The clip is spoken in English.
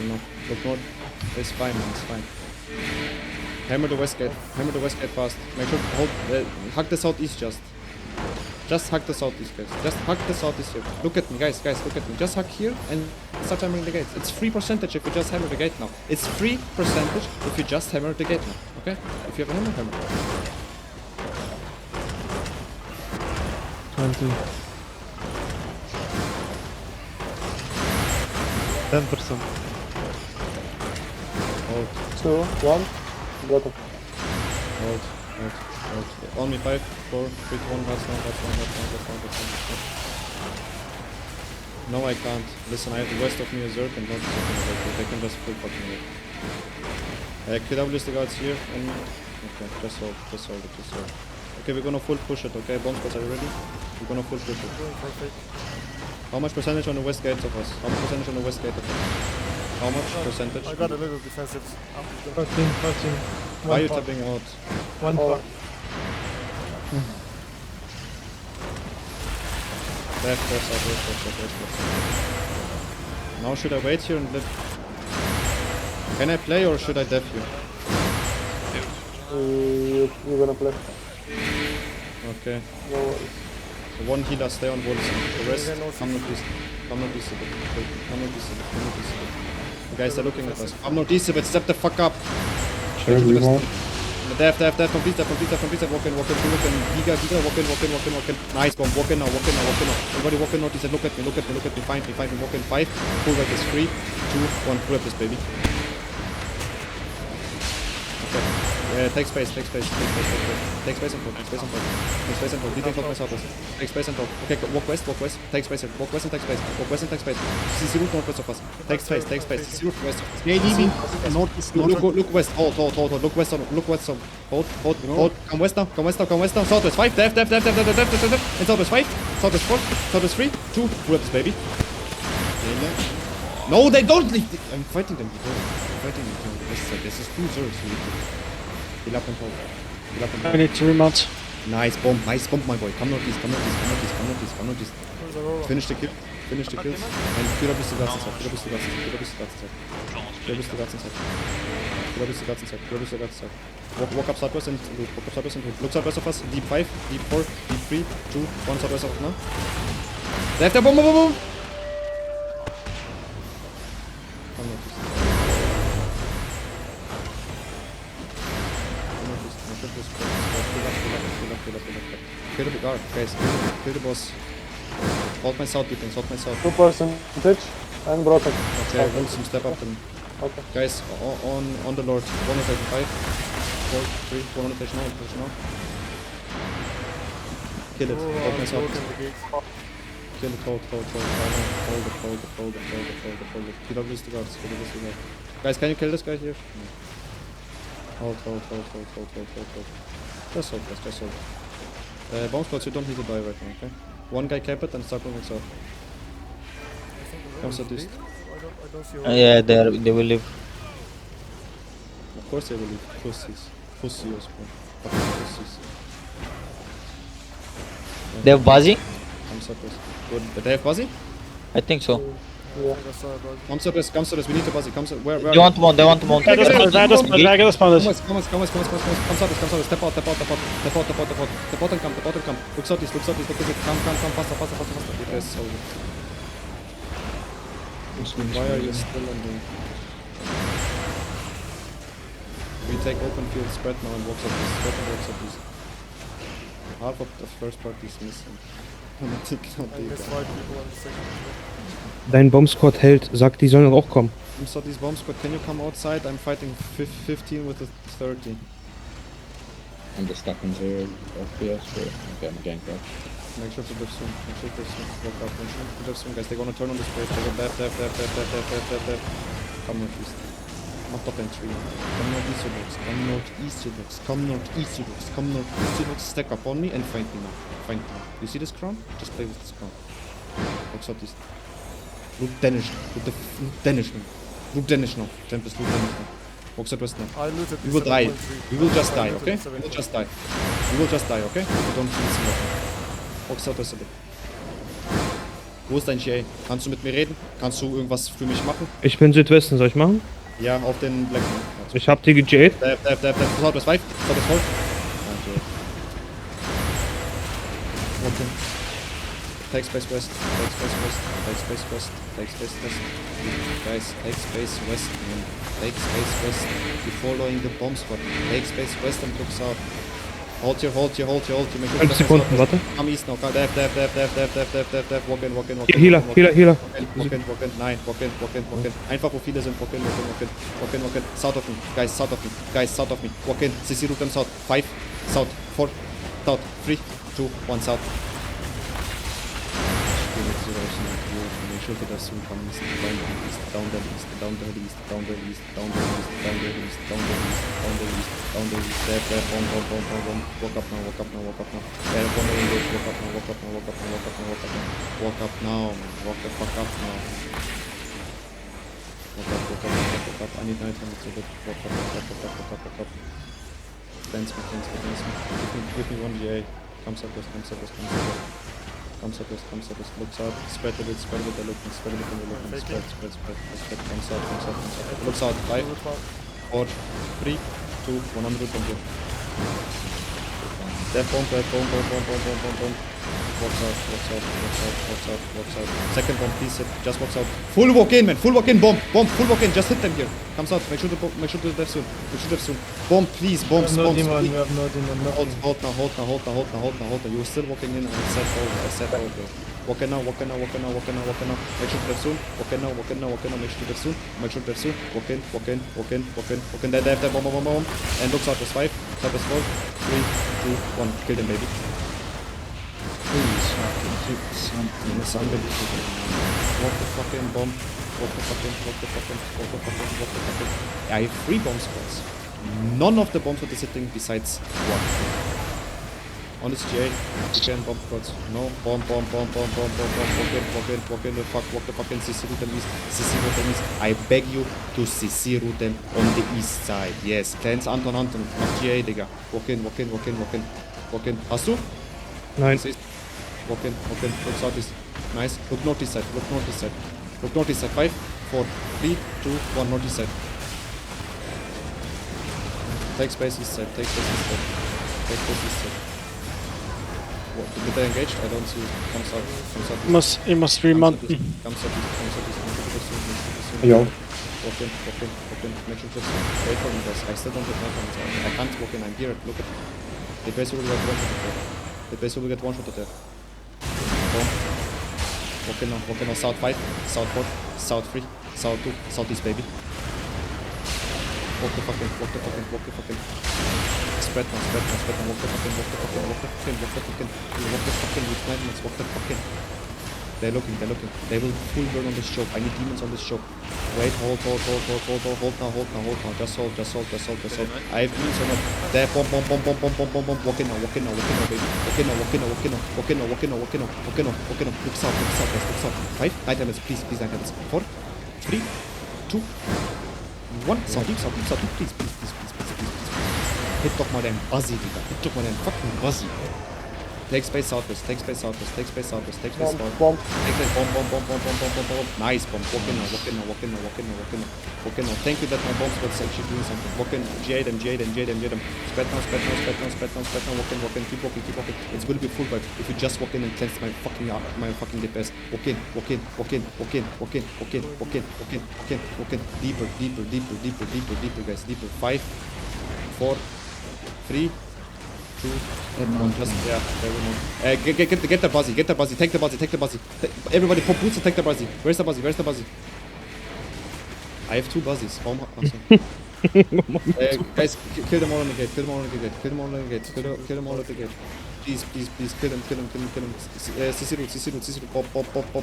come now. Look north. It's fine, man, it's fine. Hammer the west gate. Hammer the west gate fast. Make sure to hold. Hug the southeast just. Just hug the southeast, guys. Just hug the southeast here. Look at me, guys, look at me. Just hug here and start hammering the gates. It's 3% if you just hammer the gate now. It's 3% if you just hammer the gate now. Okay? If you have a hammer, hammer. 20. 10%. Hold. 2, 1. Got it. Hold. On me 5, 4, 3, 2, 1, that's one. No, I can't. Listen, I have the west of me a Zerg and not the second Zerg. They can just full fucking it. KW is the guards here and... Okay, just hold it. Okay, we're gonna full push it, okay? Bomb spots, are you ready? We're gonna full push it. How much percentage on the west gate of us? How much percentage on the west gate of us? How much percentage? I got a little defensive. 13. Why are you tapping out? 1 Oh. part. Left. Now should I wait here and live? Can I play or should I def you? You're gonna play. Okay. No worries. So one healer stay on walls. The rest come northeast. Come northeast a bit. Come northeast a bit. The guys are looking at us. Come northeast a bit. Step the fuck up. Sure, we won't. Def, complete that, walk in, Giga, walk in. Nice bomb, walk in now. Everybody walk in northeast and look at me, find me, walk in 5. Full rep is 3, 2, 1, full rep this baby. Okay, take space and talk. Leading talk myself. Take space and talk. Okay, walk west. Take space. Walk west and take space. See zero northwest of us. Take space. Zero west of us. Yeah, leaving. Northeast. Look west. Hold. Look west on. Hold. Come west now. Southwest 5. Def. And southwest 5. Southwest 4. Southwest 3. 2. Full reps, baby. No, they don't leave. I'm fighting them. This is 2 Zergs. Heal up and hold. I need to remote. Nice bomb, my boy. Come northeast. Finish the kills. And Kira bist du ganz inside. Walk up southwest and loop. Look southwest of us. Deep 5, deep 4, deep 3, 2, 1 southwest of us now. Left there, boom. Come northeast. Kill the guard, guys. Kill the boss. Hold my south defense. 2% and broken. Okay, I want some step up and... Okay. Guys, on the lord. 105. 4, 3, 1 now. Kill it. Hold my south. Kill it, hold it. PW is the guards. Guys, can you kill this guy here? Hold. Just hold. Bomb spots, you don't need to die right now, okay? One guy cap it and start moving south. Come southeast. Yeah, they will leave. Of course they will leave. Pussies, bro. Fucking pussies. They have Bazi? Come southwest. Good. But they have Buzzy? I think so. Yeah. Come southwest. We need to Buzzy. Where? They want to mount. I just spawned this. Come southwest. Step out and come. Look southeast. Look at it. Come faster. It is so good. Why are you still on the... We take open field spread now and walk southeast. Half of the first part is missing. Dein Bombsquad hält. Sag, die sollen auch kommen. I'm so these bombs, but can you come outside? I'm fighting 15 with the 30. I'm just stuck in 0 FPS, but okay, I'm gank back. Make sure to live soon. Walk up. Make sure to live soon, guys. They're gonna turn on this bridge. They go left. Come northeast. Not top and 3. Come northeast, you stack up on me and find me now. You see this crown? Just play with this crown. Walk southeast. Look Danish now. Tempest, look Danish now. Walk southwest now. I looted. We will die. We will just die, okay? We will just die, okay? If you don't feel this weapon. Walk southwest a bit. Wo ist dein GA? Kannst du mit mir reden? Kannst du irgendwas für mich machen? Ich bin Südwesten, soll ich machen? Ja, auf den Black. Ich hab die gejade. South is 5. South is 4. Okay. Okay. Take space west. Take space west. Take space west. Take space west. Guys, take space west. Man. Take space west. You're following the bomb squad. Take space west and look south. Hold here, hold here, hold here, hold here. 5 Sekunden, warte. Come east now. Dab. Walk in, walk in, walk in. Healer, Healer, Healer. Walk in. Nein, walk in. Einfach, wo viele sind. Walk in. South of me. Guys, south of me. Guys, south of me. Walk in. CC route them south. 5. South. 4. South. 3. 2. 1 south. Should have soon come east, down the east, down the east, down the east, down the east, down the east, down the east, down the east, down the east, down the east, there, boom. Walk up now. There, walk up now. Walk the fuck up now. Walk up. I need 900 so that walk up. Dance me. Give me one GA. Come circles. Come circles, looks out, spread a bit, they're looking, spread, comes out, looks out, 5, 4, 3, 2, 100 from here. There, bomb. Walks out. Second bomb, please hit, just walks out. Full walk in, man, bomb, full walk in, just hit them here. Comes out, make sure to death soon. Bomb, please, bombs. No demon, you have no demon, nothing. Hold now. You're still walking in, I said hold. Walk in now. Make sure to death soon. Walk in now. Make sure to death soon. Walk in. There, bomb. And looks out, there's 5, south is 4, 3, 2, 1. Kill them, baby. Please fucking hit something. Somebody. Walk the fucking bomb. Walk the fucking. I have 3 bomb squads. None of the bombs that is hitting besides 1. Honest GA, you can bomb squads. No, bomb. Walk in the fucking CC route them east. I beg you to CC route them on the east side. Yes, Clans Anton, mach GA, Digga. Walk in. Hast du? Nein. Walk in. Look southeast. Nice. Look northeast side. 5, 4, 3, 2, 1 northeast side. Take space east side. What, did they engaged? I don't see it. Come south. You must remount. Come southeast. Yo. Walk in. Make sure just wait for me, guys. I still don't get my I can't walk in. I'm here. Look at the base will get one shot there. Boom. Walk in now. South 5, South 4, South 3, South 2, Southeast, baby. Walk the fucking. Spread now. Walk the fucking. They're looking. They will full burn on this choke. I need demons on this choke. Wait, hold now. Just hold. I have demons on it. There, bomb. Walk in now, baby. Walk in now. Look south. 5, 9 damage, please, 9 damage. 4, 3, 2, 1. South deep, please. Hit doch mal deinen Buzzy, Digga. Hit doch mal deinen fucking Buzzy. Take space southwest. Bomb. Take that bomb. Nice bomb. Walk in now. Thank you that my bomb squad's actually doing something. Walk in. GA them. Spread now. Walk in. Keep walking. It's gonna be full vibe if you just walk in and cleanse my fucking DPS. Walk in. Deeper, guys. Deeper. 5, 4, 3, 2, 1. Just there we go. Get the buzzy. Take the buzzy. Everybody pop boots and take the buzzy. Where's the buzzy? I have 2 buzzies. Warum? Guys, kill them all on the gate. Kill them all at the gate. Please, kill them. CC route. Pop.